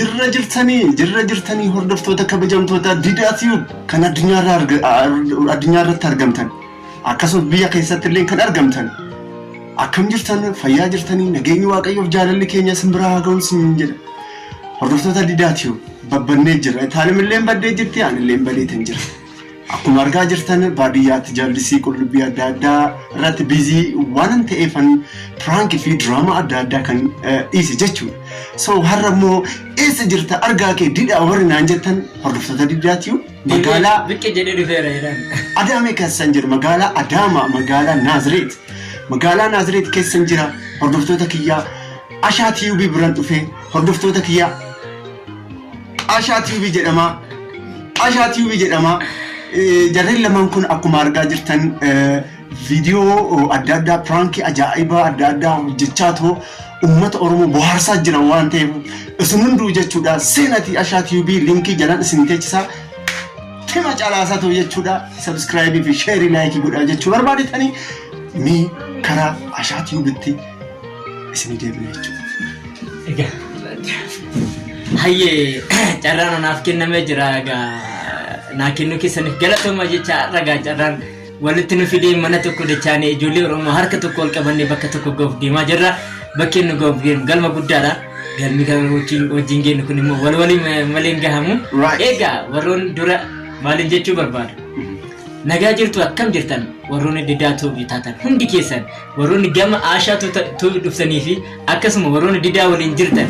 jirra jirtanii hordoftoota kabajamtoota didaatiyu kan addunyaa irratti argamtan akkasumas biyya keessatti illee kan argamtan akkam jirtan fayyaa jirtanii nageenyi waaqayyoof jaalalli keenya simbiraa haa ga'uun sin jedha hordoftoota didaatiyu babbannee jira taalimillee baddee jirti aanillee badeetan jira akkuma argaa jirtan baadiyyaatti jallisii qullubbii adda addaa irratti bizii waan ta'eefan prank fi drama adda addaa kan dhiise jechuudha. So har'a immoo eessa jirta argaa kee didhaa warri naan jettan hordoftoota didaatiyu magaalaa biqqee jedhee dhufeera jedhan. Adaamee keessan jira magaalaa Adaamaa magaalaa Naazireet. Magaalaa Naazireet keessan jira hordoftoota kiyyaa Ashaa TV biraan dhufee hordoftoota kiyyaa Ashaa TV jedhama. Jarreen lamaan kun akkuma argaa jirtan viidiyoo adda addaa prank ajaa'ibaa adda addaa hojjechaa too ummata Oromoo bohaarsaa jiran waan ta'eef isin hunduu jechuudha seenatii Ashaa TV linkii jalaan isin teechisaa tema caalaasaa ta'u jechuudha subscribe fi share like godhaa jechuu barbaadetanii mee karaa Ashaa TV'tti isin deebi'u jechuudha. Hayyee carraan anaaf kennamee jira egaa naa kennu keessaniif galatoomaa jecha ragaa carraan walitti nu fidee mana tokko dachaanii ijoollee Oromoo harka tokko ol qabannee bakka tokko goof deemaa jirra bakkeen nu goof deemu galma guddaadha galmi kan wajjin geenyu kun immoo walii malee gahamu egaa warroon dura maalin jechuu barbaadu nagaa jirtu akkam jirtan warroonni didaatoo bitaatan hundi keessan warroonni gama Ashaa dhuftanii fi akkasuma warroonni didaa waliin jirtan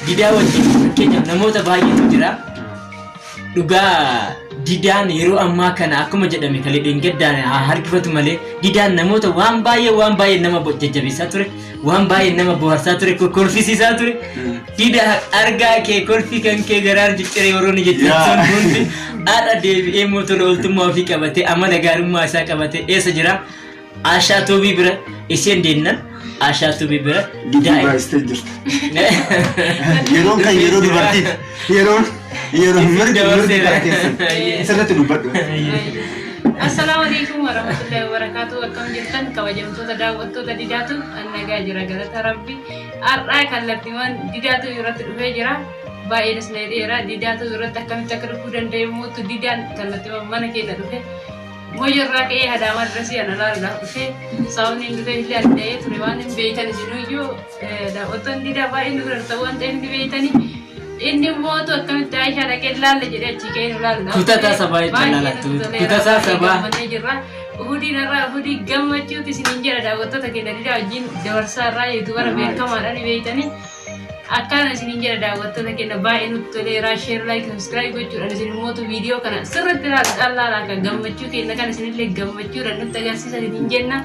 didaa wajjin fakkeenyaaf namoota baay'eetu jira dhugaa didaan yeroo ammaa kana akkuma jedhame kalee dhengaddaan harkifatu malee didaan namoota waan baay'ee nama jajjabeessaa ture waan baay'ee nama bohaarsaa ture kolfisiisaa ture didaa argaa kee kolfii kan kee garaan cicciree warroonni jechaan hundi haadha deebi'ee motora oltummaa ofii qabatee amala gaarummaa isaa qabatee eessa jira Ashaa TV bira isheen deemnan Ashaa TV bira didaa baay'istee jirta. Yeroon kan yeroo dubartiif yeroo mirga sirriitti dubbadhu. Assalamu alaikum warahmatullahi wabarakatuh. Akkam jirtan kabajamtoota daawwattoota didaatu nagaa jira galata rabbi. Har'aa kallattiiwwan didaatu irratti dhufee jira. Baay'eenis dheeraa didaatu irratti akkamitti akka dhufuu danda'amuutu didaan kallattiiwwan mana keessa dhufe. Mojarraa ka'ee Adaamaa dirasii ana laaluudhaaf dhufee sababni inni dhufee illee adda'ee ture waan hin beekan isinuyyuu daawwattoonni didaa baay'ee nu bira waan ta'eef ni beektanii inni mootu akkamitti Aishaa dhaqee laalla jedhee achi ka'ee nu laaluudhaaf kutataa sabaa jechuun laalatu kutataa sabaa Uhudii gammachuuti isiniin jedha daawwattoota keenya didaa wajjin dabarsaa irraa yuutuubara beekamaadhaan ni beektanii akkana isiniin jedha daawwattoota keenya baay'ee nutti toleera share like subscribe gochuudhaan isin mootu viidiyoo kana sirriitti ilaalaa kan gammachuu keenya kan isinillee gammachuudhaan nutti agarsiisan isiniin jenna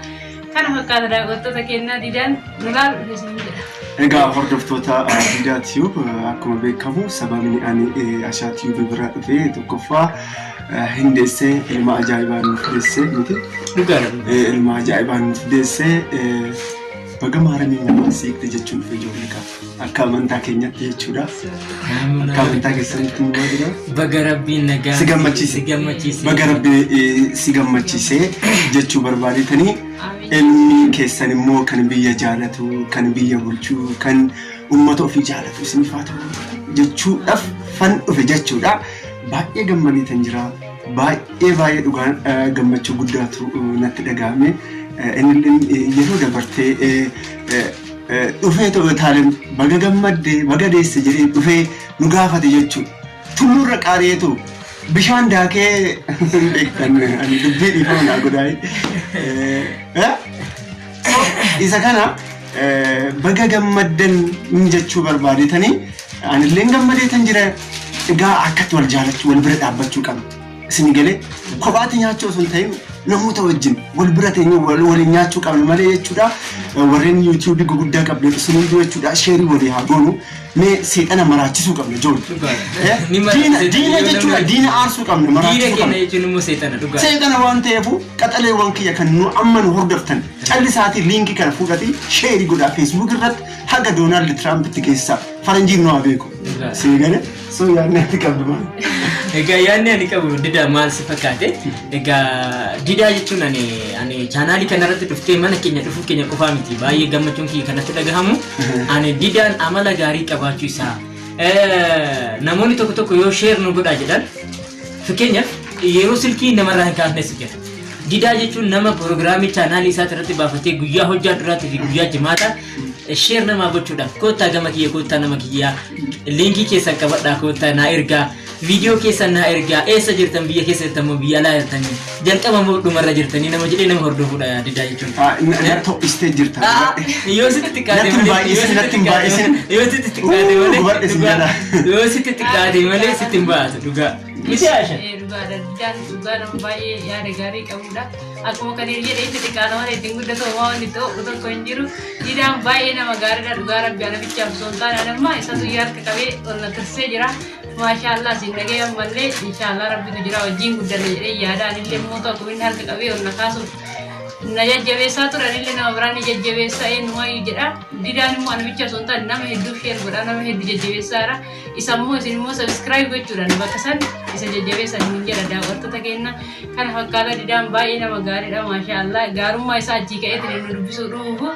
kana fakkaata daawwattoota keenya didaan nu laalu isiniin jedha. Egaa hordoftoota didaatiyu akkuma beekamu sababni ani Ashaa TV bira dhufee tokkoffaa hindeessee ilma ajaa'ibaa nuuf deessee miti ilma ajaa'ibaa nuuf deessee baga maaramii nama siikte jechuun dhufe ijoollee qaba akka amantaa keenyatti jechuudha akka amantaa keessatti immoo jira baga rabbiin nagaa si gammachiise baga rabbii si gammachiise jechuu barbaadetanii ilmi keessan immoo kan biyya jaalatu kan biyya bulchuu kan ummata ofii jaalatu isiniif haa ta'u jechuudhaaf fan dhufe jechuudha baay'ee gammadeetan jira baay'ee dhugaan gammachuu guddaatu natti dhagahame inni yeroo dabartee dhufee ta'u taaleen baga gammadde baga deesse jedhee dhufee nu gaafate jechuudha tulluurra qaariyeetu bishaan daakee beektan ani dubbii dhiifama naa godhaa isa kana baga gammaddan jechuu barbaadetanii anillee gammadeetan jira egaa akkatti wal jaalachuu wal bira dhaabbachuu qabna isin galee kophaatti nyaachuu osoo hin ta'in namoota wajjin wal bira teenyee waliin nyaachuu qabna malee jechuudha warreen YouTube guguddaa qabne isin hunduu jechuudha sheerii walii haa goonu mee seexana maraachisuu qabna joon diina jechuudha diina aarsuu qabna maraachisuu qabna diina jechuun immoo seexana dhugaa seexana waan ta'eefu qaxaleewwan kiyya kan nu amma nu hordoftan callisaatii liinkii kana fuudhatii sheerii godhaa Facebook irratti haga Doonaald Tiraampitti geessaa faranjiin nu haa beeku si galee soo yaadni ati qabdu maal Egaa yaadni ani qabu didaa maal si fakkaate? Egaa didaa jechuun ani chaanaalii kanarratti dhuftee mana keenya dhufuu keenya qofaa miti. Baay'ee gammachuun kiyya kanatti dhagahamu. Ani didaan amala gaarii qabaachuu isaa. Namoonni tokko tokko yoo share nu godhaa jedhan fakkeenyaaf yeroo silkii namarraa hin kaafnes jira. Didaa jechuun nama proogiraamii chaanaalii isaa irratti baafatee guyyaa hojjaa duraatti fi guyyaa jimaata share nama gochuudhaaf koottaa gama kiyya koottaa nama kiyyaa linkii keessan qabadhaa koottaa naa ergaa video keessan naa ergaa eessa jirtan biyya keessa jirtan moo biyya alaa jirtanii jalqaba moo dhumarra jirtanii nama jedhee nama hordofuudha didaa jechuun. Natoo istee jirta. Yoo sitti xiqqaate malee yoo sitti xiqqaate malee sitti hin baatu dhugaa. Miti Aisha. Dhugaa nama baay'ee yaada gaarii qabudha. Akkuma kan jedhee itti xiqqaata malee ittiin guddatu homaa wanti ta'u tokko hin jiru. Didaan baay'ee nama gaariidha dhugaa rabbi anabichaaf osoo hin taane anammaa isatu harka qabee ol na tirsee jira. Maashaallah siin dhagee ammallee inshaallah rabbitu jira wajjin guddanne jedhee yaadaan illee mootu akkuma inni harka qabee ol na kaasuuf. Na jajjabeessaa turan illee nama biraan ni jajjabeessaa eenyumayyuu jedha. Didaan immoo anabicha osoo hin taane nama hedduu share godha nama hedduu jajjabeessaadha. Isa immoo isin immoo subscribe gochuudhaan bakka san isa jajjabeessan hin jedha daawwattoota keenya kana fakkaata didaan baay'ee nama gaariidha maashaallah gaarummaa isaa achii ka'eetiin nu dubbisuu dhufu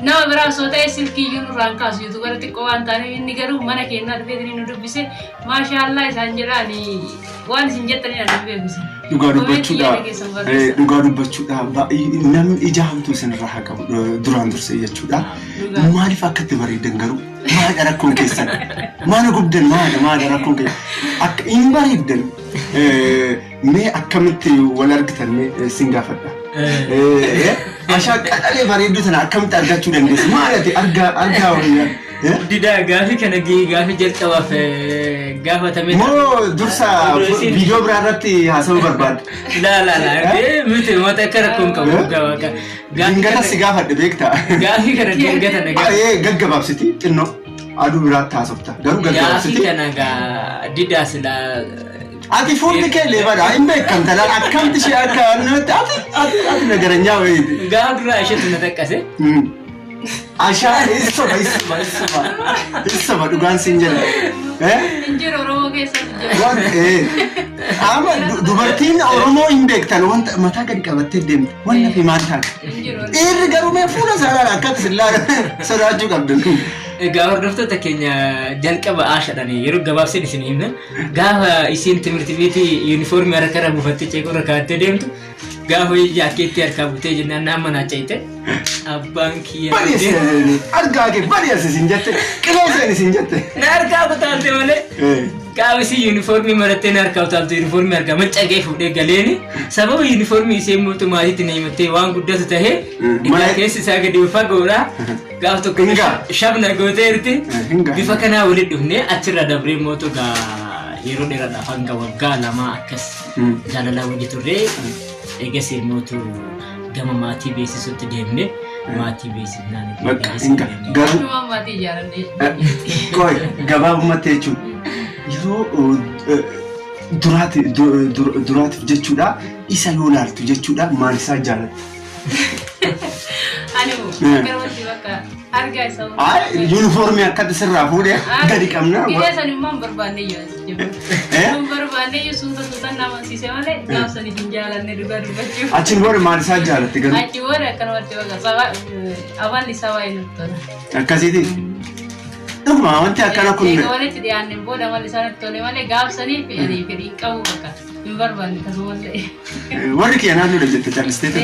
nama biraa osoo ta'e silkiiyyuu nurraan kaasu yuutuubara xiqqoo waan taaneef inni garuu mana keenyaa dhufeetiin nu dubbise maashaallah isaan jedhaan waan isin jettanii na dubbeefise. Dhugaa dubbachuudha namni ija hamtuu isinirraa haa qabu duraan dursee jechuudha. Maaliif akkatti bareedan garuu maadha rakkoon keessan maana gubdan maadha rakkoon keessan akka hin bareedan mee akkamitti wal argitan mee sin gaafadha. Ashaa qadhalee bareedduu tana akkamitti argachuu dandeessu maalati argaa wayyaa. Didaa gaafii kana gaafii jalqabaaf gaafatame moo dursa viidiyoo biraa irratti haasawuu barbaadde? La miti mata akka rakkoon qabu gaafaka. Dingata si gaafadhe beektaa? Gaafii kana dingata na gaafadhe. Gaggabaabsiti xinnoo aduu biraatti haasofta garuu gaggabaabsiti. Gaafii kana didaa sila. Ati fuulli kee leebadha hin beekamta laala akkamti ishee akka ati nagaranyaa wayiiti. Gaafa duraa isheetu na taqqase. Ashaa isa dhugaan siin jedha. Injira Oromoo keessatti jira. Amma dubartiin Oromoo hin beektan wanta mataa gadi qabattee deemte wanna fi maal taate. Dhiirri garuu mee fuula isaa akkatti sillaa sodaachuu qabdan. Egaa hordoftoota keenya jalqaba Aashaadhaan yeroo gabaabseen isin himna gaafa isiin timirti biitii yuunifoormii harka buufattee ceekoo irra kaa'attee deemtu gaafa jaakeettii harkaa buutee jennaan nama naa ceete abbaan kiyya argaa kee bari'as isin jette qilleenseen isin jette na harkaa kutaalte malee gaafa isii yuunifoormii marattee na harkaa kutaalte yuunifoormii harkaa maccagee fuudhee galeeni sababa yuunifoormii ishee mootu maatiitti na himattee waan guddatu tahee dhigaa keessi isaa gadi fagoodha gaafa tokko shabna gooteerti bifa kanaa walitti dhufnee achirra dabree mootu yeroo dheeraadhaaf hanga waggaa lama akkas jaalalaa wajji turree eegas mootu gama maatii beeksisuutti deemne maatii beeksifnaan garuu maatii jaalladhe qoy gabaabumatti jechuun yeroo duraatiif jechuudha isa yoo laaltu jechuudha maal isaa jaalatte. Garumatti bakka argaa isa yuunifoormii akkatti sirraa fuudhee gadi qabna. Gidee san immoo hin barbaanne iyyuu hin barbaanne iyyuu suuta nama amansiise malee gaafsanii hin jaalanne dhugaa dubbachuuf. Achiin booda maal isaa jaalatte garuu? Achi booda akkanumatti bakka amalli isaa waa'ee nutti tola. Akkasiiti. Dhuguma wanti akkana kun. Egaa walitti dhiyaanneen booda amalli isaa nutti tole malee gaafsanii fedhii qabu bakka. hin barbaanne kasumallee. Warri kee naannoodha jette callisteeta.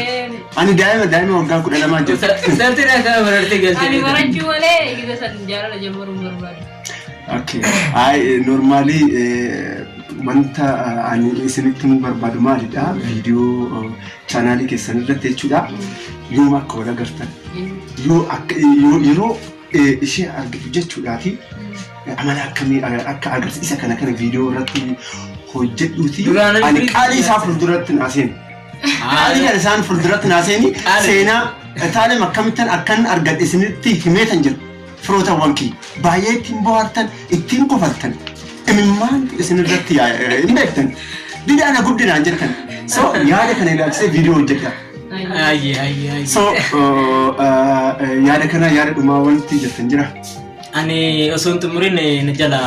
Ani daa'ima waggaa 12 jette. Salti akka bararte galte. Ani barachuu malee gida san jaalala jammaruu barbaade. Okay. Normally wanta ani isinitti mu barbaadu maalidha viidiyoo chaanaalii keessan irratti jechuudha. Yooma akka wal agartan. Yeroo ishee argitu jechuudhaati. Amala akkamii akka agarsiisa kana viidiyoo irratti hojjedhuuti ani qaalii isaa fuulduratti naaseen qaalii kana isaan fuulduratti naaseen seenaa taalee akkamittan akkan argadhe isinitti himeetan jira firootawwan kee baay'ee ittiin bohaartan ittiin qofattan imimmaan isinirratti hin beektan bid'aana guddinaan jettan so yaada kana ilaalchisee viidiyoo hojjedha. So yaada kana yaada dhumaa wanti jettan jira. Ani osoo xumurin najala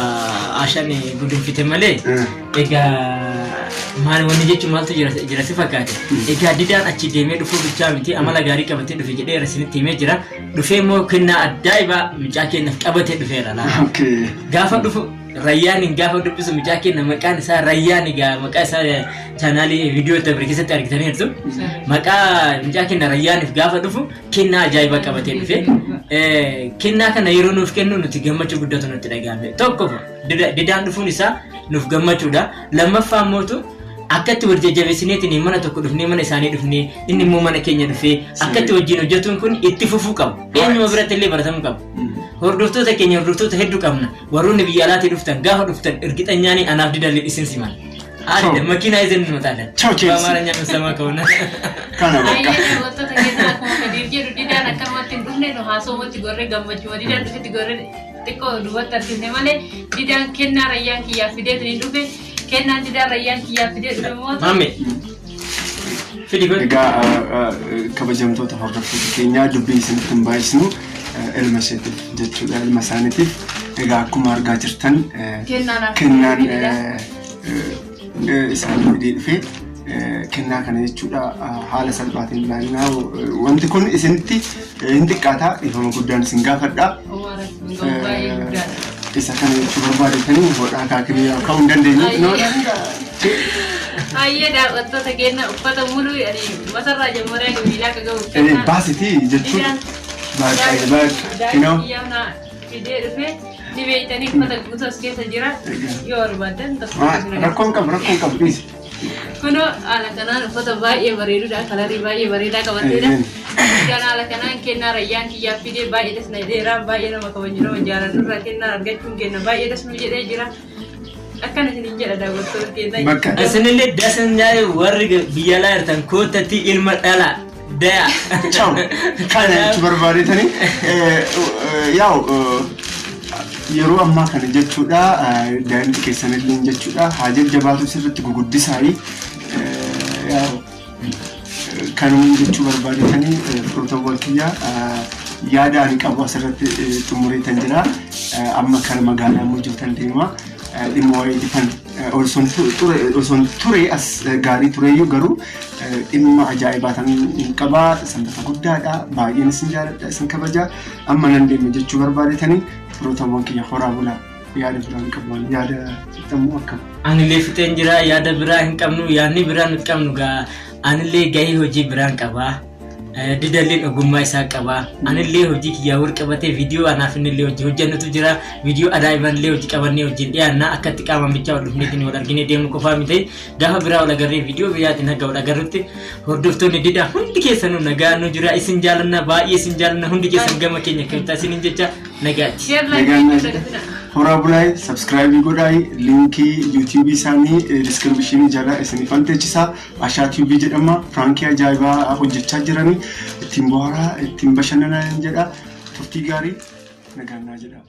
ashan gudunfite malee egaa maal wanni jechuun maaltu jira si fakkaate egaa didaan achi deemee dhufuu bichaa miti amala gaarii qabatee dhufe jedhee rasinitti himee jira dhufee immoo kennaa addaa'iba mucaa keenyaaf qabatee dhufeera laa gaafa dhufu Rayyaan gaafa dubbisu mucaa keenya maqaan isaa Rayyaan egaa maqaa isaa chaanaalii viidiyoo dabre keessatti argitanii jirtu maqaa mucaa keenya Rayyaaniif gaafa dhufu kennaa ajaa'iba qabatee dhufe kennaa kana yeroo nuuf kennu nuti gammachuu guddatu nutti dhagahame tokko didaan dhufuun isaa nuuf gammachuudha lammaffaa immoo akkatti wal jajjabeessineetiin mana tokko dhufnee mana isaanii dhufnee inni immoo mana keenya dhufee akkatti wajjin hojjetuun kun itti fufuu qabu eenyuma biratti illee baratamuu qabu hordoftoota keenya hordoftoota hedduu qabna warroonni biyya alaatii dhuftan gaafa dhuftan ergixanyaanii anaaf didallee isin siman aadde makiinaa isin mataadha bamaaranya misamaa kauna kana bakka ayyee wantoota keenya akkuma fedhiif jedhu didaan akkamatti hin dhufne nu haasawumatti gorree gammachuu didaan dhufetti gorree xiqqoo duubatti argine malee didaan kennaa Rayyaan kiyyaaf fideetiin hin dhufe kennaan didaan Rayyaan kiyyaaf fidee dhufe immoo maame fidi godhe egaa kabajamtoota hordoftoota keenyaa dubbii isinitti hin baay'isnu ilma isheetiif jechuudha ilma isaaniitiif egaa akkuma argaa jirtan kennaan isaan fidee dhufe kennaa kana jechuudha haala salphaatiin ilaalnaa wanti kun isinitti hin xiqqaataa ifama guddaan isin gaafadha isa kana jechuu barbaadetanii hodhaa kaakiree ka'uu hin dandeenyu ayyee daawwattoota keenya uffata muluu masarraa jammaree gabiilaa akka ga'u baasitii jechuudha fidee dhufe ni beeytanii uffata guutuu as keessa jira yoo barbaadan rakkoon qabu dhiisi kuno ala kanaan uffata baay'ee bareeduudha kalarii baay'ee bareedaa qabateedha didaan ala kanaan kennaa Rayyaan kiyyaaf fidee baay'ee dasna dheeraa baay'ee nama kabaju nama jaaladhurraa kennaa argachuun kenna baay'ee dasnu jedhee jira akkana isinin jedha daawwattoota keenya isinillee dasanjaa'e warri biyya alaa jirtan koottatti ilma dhala daya ciao kana jechu barbaadetanii yaa'u yeroo ammaa kana jechuudha daa'imti keessanillee jechuudha haa jajjabaatu sirriitti guguddisaayii kanuma jechuu barbaadetanii pirootokool kiyyaa yaada ani qabu asirratti xumureetan jira amma kana magaalaa immoo jirtan deema dhimma wayii dhifan osoon ture as gaarii tureeyyuu garuu dhimma ajaa'ibaa tan qabaa sanbata guddaadha baay'een isin jaaladha isin kabaja amma nan deema jechuu barbaadetanii pirootokool kiyya horaa bulaa yaada biraa hin qabnu yaada xumuu akkam anillee fixeen jira yaada biraa hin qabnu yaadni biraa hin qabnu gaa anillee gahee hojii biraan qabaa didalleen ogummaa isaa qabaa anillee hojii kiyyaa wal qabatee viidiyoo anaaf innillee hojii hojjannutu jira viidiyoo adaa'ibanillee hojii qabannee hojiin dhiyaannaa akkatti qaama bichaa wal dhufneetiin wal arginee deemnu qofaa miti gaafa biraa wal agarree viidiyoo biyyaatiin hagga wal agarrutti hordoftoonni didaa hundi keessanuu nagaa nu jira isin jaalanna baay'ee isin jaalanna hundi keessan gama keenya keessaa isinin jecha nagaatti horaa bulaay subscribe godhaay linkii YouTube isaanii description jala isinif anteechisaa Ashaa TV jedhama Frankie ajaa'ibaa hojjechaa jiranii ittiin bohaaraa ittiin bashannanaa jedha turtii gaarii nagaan jedha